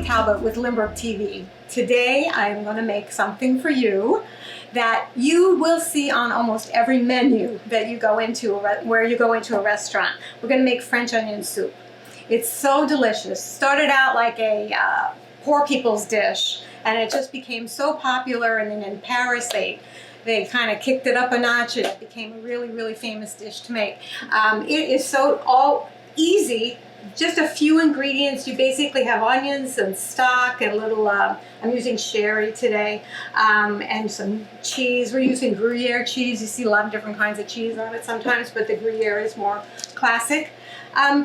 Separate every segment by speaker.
Speaker 1: Talbott with Limburg TV. Today I'm going to make something for you that you will see on almost every menu that you go into, where you go into a restaurant. We're going to make French onion soup. It's so delicious. Started out like a poor people's dish, and it just became so popular, and then in Paris they kind of kicked it up a notch and it became a really, really famous dish to make. It is so all easy. Just a few ingredients. You basically have onions and stock and a little, I'm using sherry today, and some cheese. We're using Gruyere cheese. You see a lot of different kinds of cheese on it sometimes, but the Gruyere is more classic.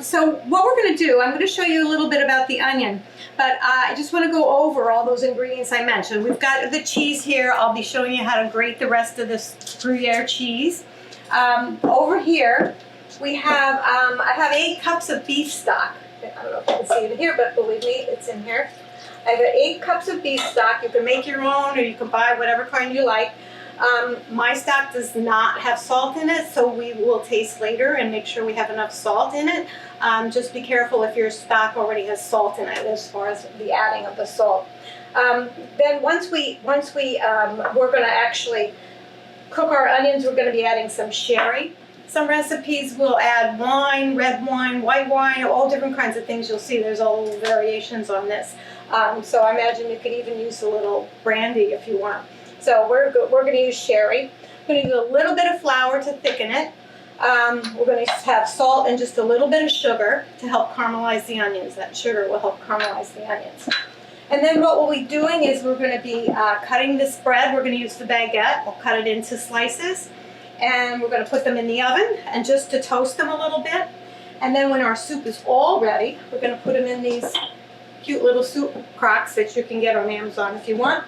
Speaker 1: So what we're going to do, I'm going to show you a little bit about the onion, but I just want to go over all those ingredients I mentioned. We've got the cheese here. I'll be showing you how to grate the rest of this Gruyere cheese. Over here, we have, I have 8 cups of beef stock. I don't know if you can see it here, but believe me, it's in here. I have 8 cups of beef stock. You can make your own, or you can buy whatever kind you like. My stock does not have salt in it, so we will taste later and make sure we have enough salt in it. Just be careful if your stock already has salt in it as far as the adding of the salt. Then once we're going to actually cook our onions, we're going to be adding some sherry. Some recipes will add wine, red wine, white wine, all different kinds of things. You'll see there's all variations on this. So I imagine you could even use a little brandy if you want. So we're going to use sherry. We're going to use a little bit of flour to thicken it. We're going to have salt and just a little bit of sugar to help caramelize the onions. That sugar will help caramelize the onions. And then what we'll be doing is we're going to be cutting this bread. We're going to use the baguette. We'll cut it into slices. And we're going to put them in the oven and just to toast them a little bit. And then when our soup is all ready, we're going to put them in these cute little soup crocks that you can get on Amazon if you want.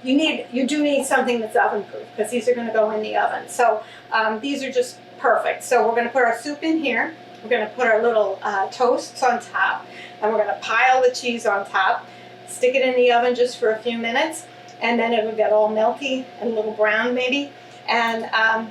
Speaker 1: You do need something that's oven proof because these are going to go in the oven. So these are just perfect. So we're going to put our soup in here. We're going to put our little toasts on top, and we're going to pile the cheese on top. Stick it in the oven just for a few minutes, and then it will get all melty and a little brown maybe. And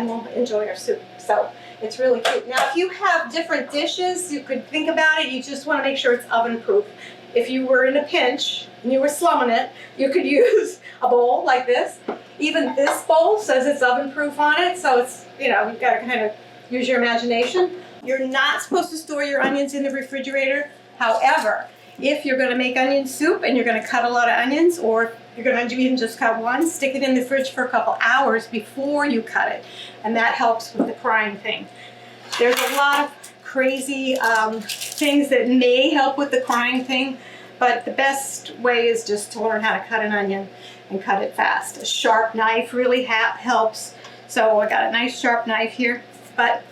Speaker 1: we'll enjoy our soup. So it's really cute. Now, if you have different dishes, you could think about it. You just want to make sure it's oven proof. If you were in a pinch and you were slumming it, you could use a bowl like this. Even this bowl says it's oven proof on it, so it's, you've got to kind of use your imagination. You're not supposed to store your onions in the refrigerator. However, if you're going to make onion soup and you're going to cut a lot of onions, or you're going to even just cut one, stick it in the fridge for a couple hours before you cut it. And that helps with the crying thing. There's a lot of crazy things that may help with the crying thing, but the best way is just to learn how to cut an onion and cut it fast. A sharp knife really helps. So I got a nice sharp knife here. But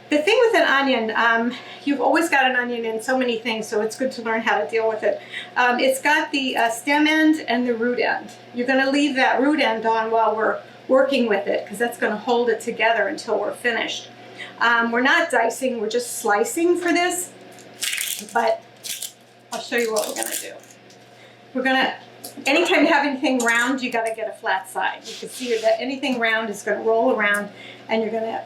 Speaker 1: the thing with an onion, you've always got an onion in so many things, so it's good to learn how to deal with it. It's got the stem end and the root end. You're going to leave that root end on while we're working with it, because that's going to hold it together until we're finished. We're not dicing, we're just slicing for this, but I'll show you what we're going to do. We're going to, anytime you have anything round, you got to get a flat side. You can see that anything round is going to roll around, and you're going to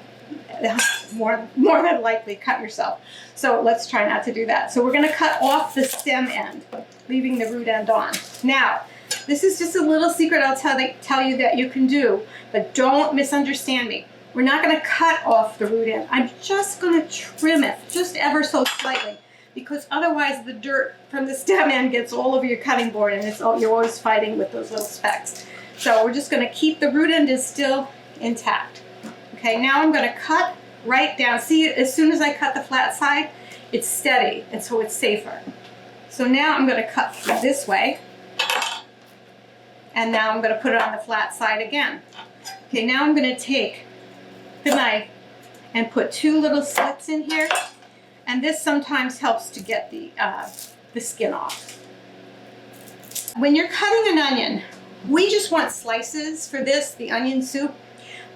Speaker 1: more than likely cut yourself. So let's try not to do that. So we're going to cut off the stem end, leaving the root end on. Now, this is just a little secret I'll tell you that you can do, but don't misunderstand me. We're not going to cut off the root end. I'm just going to trim it just ever so slightly, because otherwise the dirt from the stem end gets all over your cutting board, and you're always fighting with those little specks. So we're just going to keep the root end is still intact. Okay, now I'm going to cut right down. See, as soon as I cut the flat side, it's steady, and so it's safer. So now I'm going to cut this way, and now I'm going to put it on the flat side again. Okay, now I'm going to take the knife and put 2 little slits in here, and this sometimes helps to get the skin off. When you're cutting an onion, we just want slices for this, the onion soup.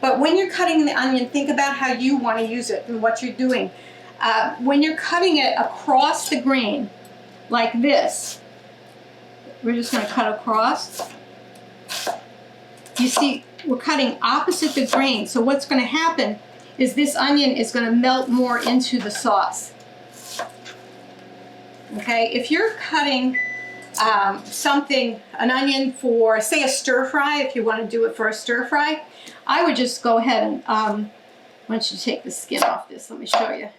Speaker 1: But when you're cutting the onion, think about how you want to use it and what you're doing. When you're cutting it across the grain, like this, we're just going to cut across. You see, we're cutting opposite the grain. So what's going to happen is this onion is going to melt more into the sauce. Okay, if you're cutting an onion for, say, a stir fry, if you want to do it for a stir fry, I would just go ahead and, why don't you take the skin off this, let me show you.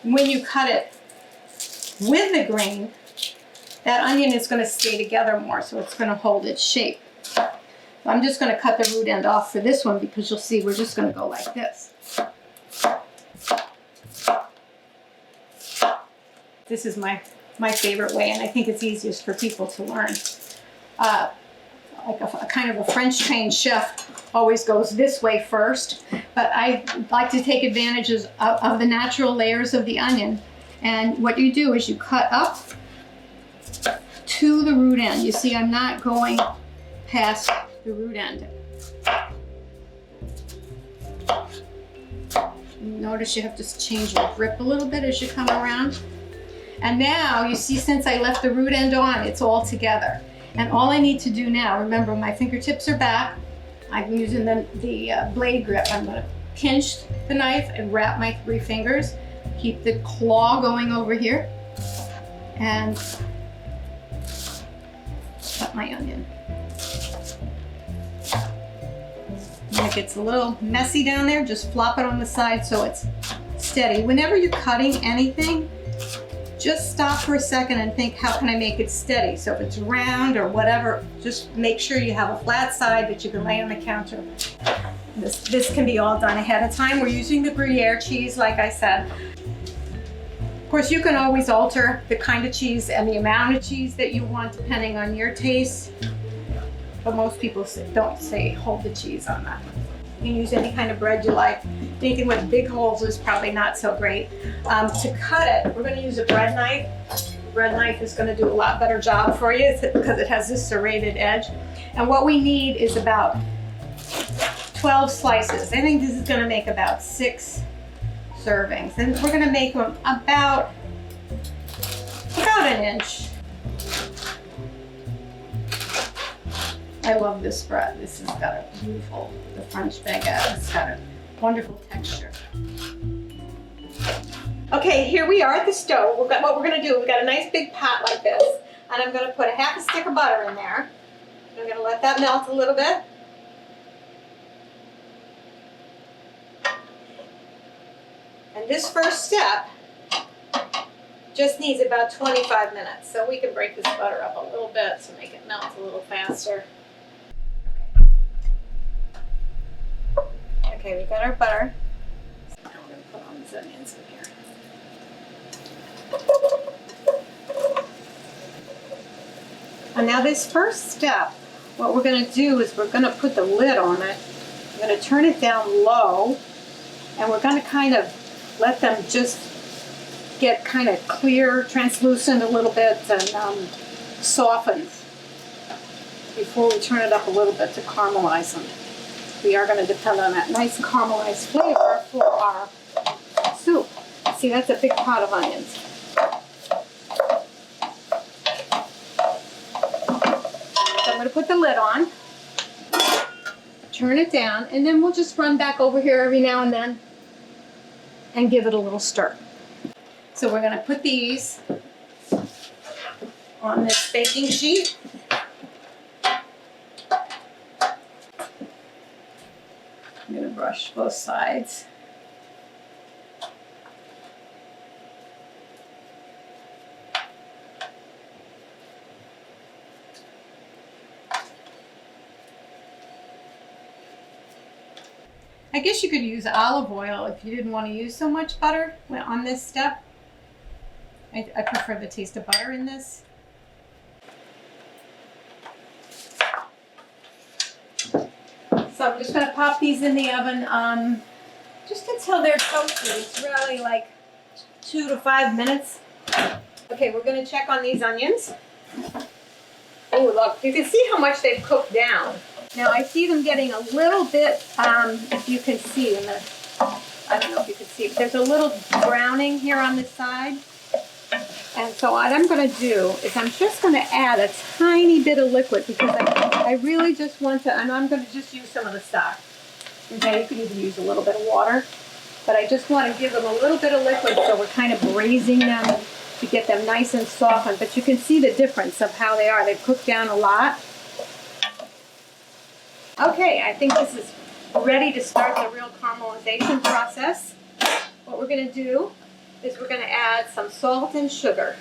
Speaker 1: When you cut it with the grain, that onion is going to stay together more, so it's going to hold its shape. So I'm just going to cut the root end off for this one because you'll see we're just going to go like this. This is my favorite way, and I think it's easiest for people to learn. Like a kind of a French-trained chef always goes this way first, but I like to take advantages of the natural layers of the onion. And what you do is you cut up to the root end. You see, I'm not going past the root end. Notice you have to change your grip a little bit as you come around. And now you see, since I left the root end on, it's all together. And all I need to do now, remember my fingertips are back. I'm using the blade grip. I'm going to pinch the knife and wrap my 3 fingers. Keep the claw going over here. And cut my onion. When it gets a little messy down there, just flop it on the side so it's steady. Whenever you're cutting anything, just stop for a second and think, how can I make it steady? So if it's round or whatever, just make sure you have a flat side that you can lay on the counter. This can be all done ahead of time. We're using the Gruyere cheese, like I said. Of course, you can always alter the kind of cheese and the amount of cheese that you want depending on your taste. But most people don't say hold the cheese on that. You can use any kind of bread you like. Anything with big holes is probably not so great. To cut it, we're going to use a bread knife. The bread knife is going to do a lot better job for you because it has this serrated edge. And what we need is about 12 slices. I think this is going to make about 6 servings. And we're going to make them about an inch. I love this bread. This has got a beautiful, the French baguette. It's got a wonderful texture. Okay, here we are at the stove. What we're going to do, we've got a nice big pot like this, and I'm going to put a half a stick of butter in there. I'm going to let that melt a little bit. And this first step just needs about 25 minutes, so we can break this butter up a little bit to make it melt a little faster. Okay, we got our butter. Now we're going to put on these onions in here. And now this first step, what we're going to do is we're going to put the lid on it. We're going to turn it down low, and we're going to kind of let them just get kind of clear, translucent a little bit, and soften before we turn it up a little bit to caramelize them. We are going to depend on that nice caramelized flavor for our soup. See, that's a big pot of onions. So I'm going to put the lid on, turn it down, and then we'll just run back over here every now and then and give it a little stir. So we're going to put these on this baking sheet. I'm going to brush both sides. I guess you could use olive oil if you didn't want to use so much butter on this step. I prefer the taste of butter in this. So I'm just going to pop these in the oven just until they're toasted. It's really like 2 to 5 minutes. Okay, we're going to check on these onions. Oh, look, you can see how much they've cooked down. Now I see them getting a little bit, if you can see, I don't know if you can see, but there's a little browning here on this side. And so what I'm going to do is I'm just going to add a tiny bit of liquid because I really just want to, and I'm going to just use some of the stock. Okay, you could even use a little bit of water. but I just want to give them a little bit of liquid, so we're kind of braising them to get them nice and softened. But you can see the difference of how they are. They've cooked down a lot. Okay, I think this is ready to start the real caramelization process. What we're going to do is we're going to add some salt and sugar.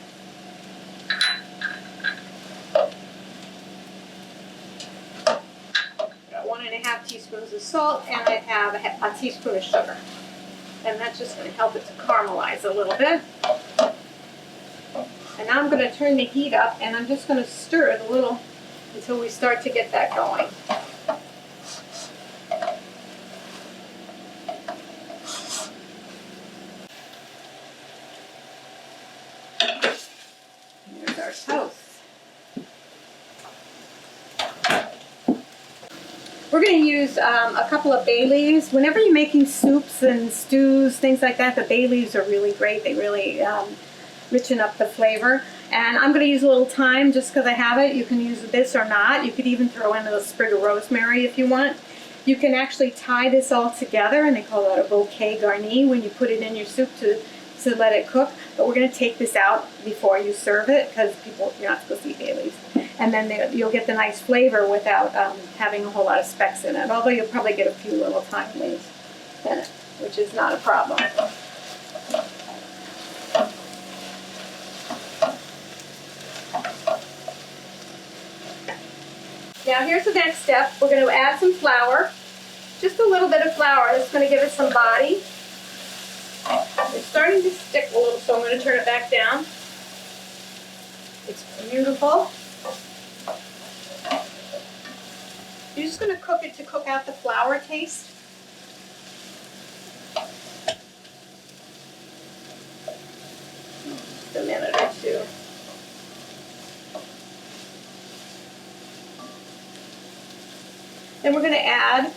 Speaker 1: Got 1½ teaspoons of salt, and I have a teaspoon of sugar. And that's just going to help it to caramelize a little bit. And now I'm going to turn the heat up, and I'm just going to stir it a little until we start to get that going. Here's our toast. We're going to use a couple of bay leaves. Whenever you're making soups and stews, things like that, the bay leaves are really great. They really richen up the flavor. And I'm going to use a little thyme just because I have it. You can use this or not. You could even throw in a sprig of rosemary if you want. You can actually tie this all together, and they call that a bouquet garni when you put it in your soup to let it cook. But we're going to take this out before you serve it because you're not supposed to eat bay leaves. And then you'll get the nice flavor without having a whole lot of specks in it. Although you'll probably get a few little thyme leaves in it, which is not a problem. Now here's the next step. We're going to add some flour. Just a little bit of flour. That's going to give it some body. It's starting to stick a little, so I'm going to turn it back down. It's beautiful. You're just going to cook it to cook out the flour taste. Just a minute or two. Then we're going to add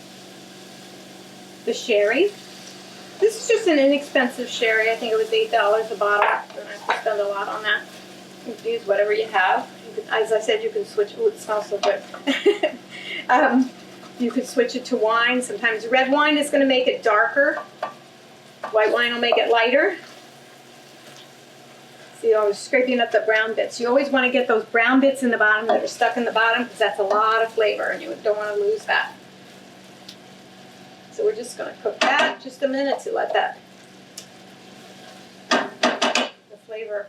Speaker 1: the sherry. This is just an inexpensive sherry. I think it was $8 a bottle. You don't have to spend a lot on that. You can use whatever you have. As I said, you can switch. Oh, it smells so good. You could switch it to wine. Sometimes red wine is going to make it darker. White wine will make it lighter. See, I was scraping up the brown bits. You always want to get those brown bits in the bottom that are stuck in the bottom because that's a lot of flavor and you don't want to lose that. So we're just going to cook that just a minute to let that the flavor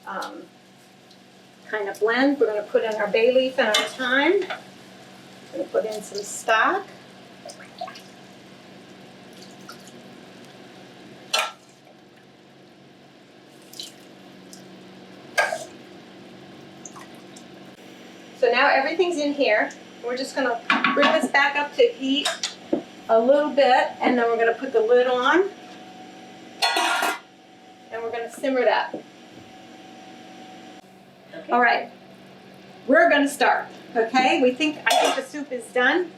Speaker 1: kind of blend. We're going to put in our bay leaf and our thyme. We're going to put in some stock. So now everything's in here. We're just going to bring this back up to heat a little bit, and then we're going to put the lid on, and we're going to simmer that. Okay. All right, we're going to start. Okay, I think the soup is done.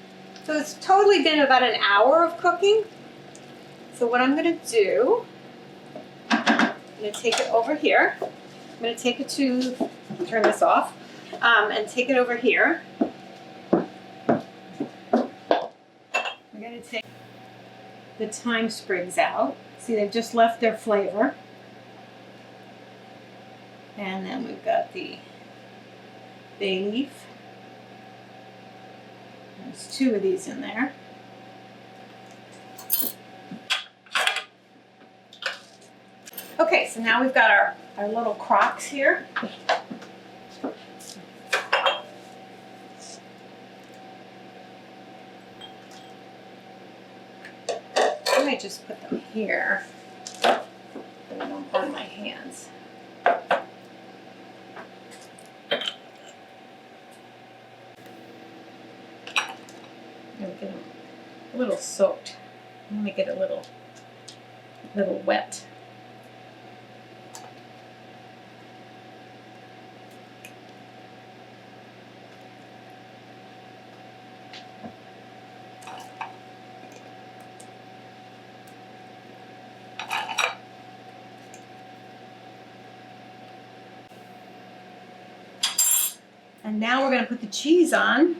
Speaker 1: So it's totally been about an hour of cooking. So what I'm going to do, I'm going to take it over here. I'm going to take it to turn this off. And take it over here. We're going to take the thyme sprigs out. See, they've just left their flavor. And then we've got the bay leaf. There's 2 of these in there. Okay, so now we've got our little crocks here. I might just put them here so I don't burn my hands. I'm going to get them a little soaked. Let me get a little wet. And now we're going to put the cheese on.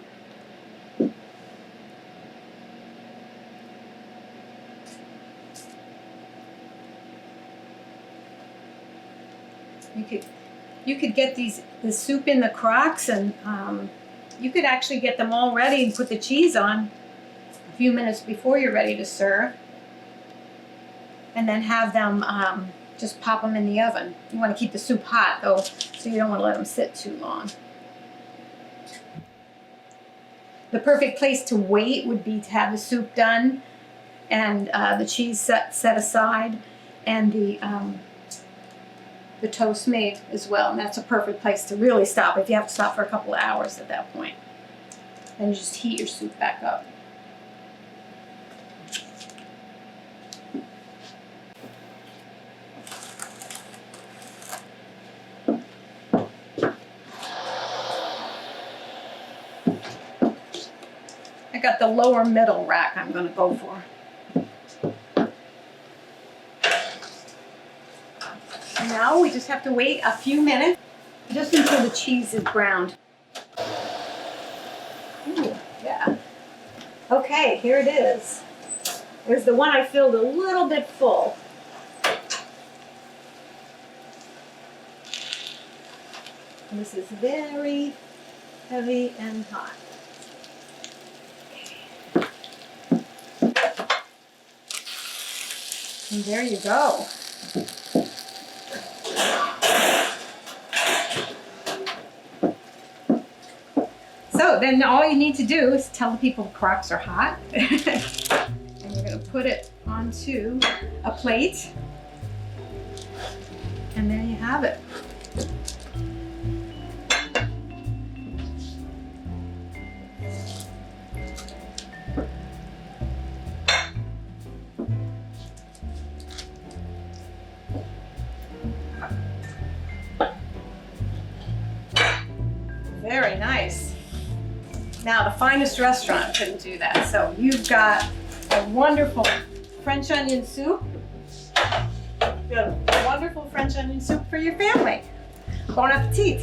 Speaker 1: You could get the soup in the crocks, and you could actually get them all ready and put the cheese on a few minutes before you're ready to serve, and then have them just pop them in the oven. You want to keep the soup hot though, so you don't want to let them sit too long. The perfect place to wait would be to have the soup done and the cheese set aside, and the toast made as well. And that's a perfect place to really stop if you have to stop for a couple of hours at that point. Then you just heat your soup back up. I got the lower middle rack I'm going to go for. Now we just have to wait a few minutes, just until the cheese is browned. Ooh, yeah. Okay, here it is. There's the one I filled a little bit full. And this is very heavy and hot. And there you go. So then all you need to do is tell the people the crocks are hot. And you're going to put it onto a plate. And there you have it. Very nice. Now, the finest restaurant couldn't do that. So you've got a wonderful French onion soup. You have a wonderful French onion soup for your family. Bon appetit.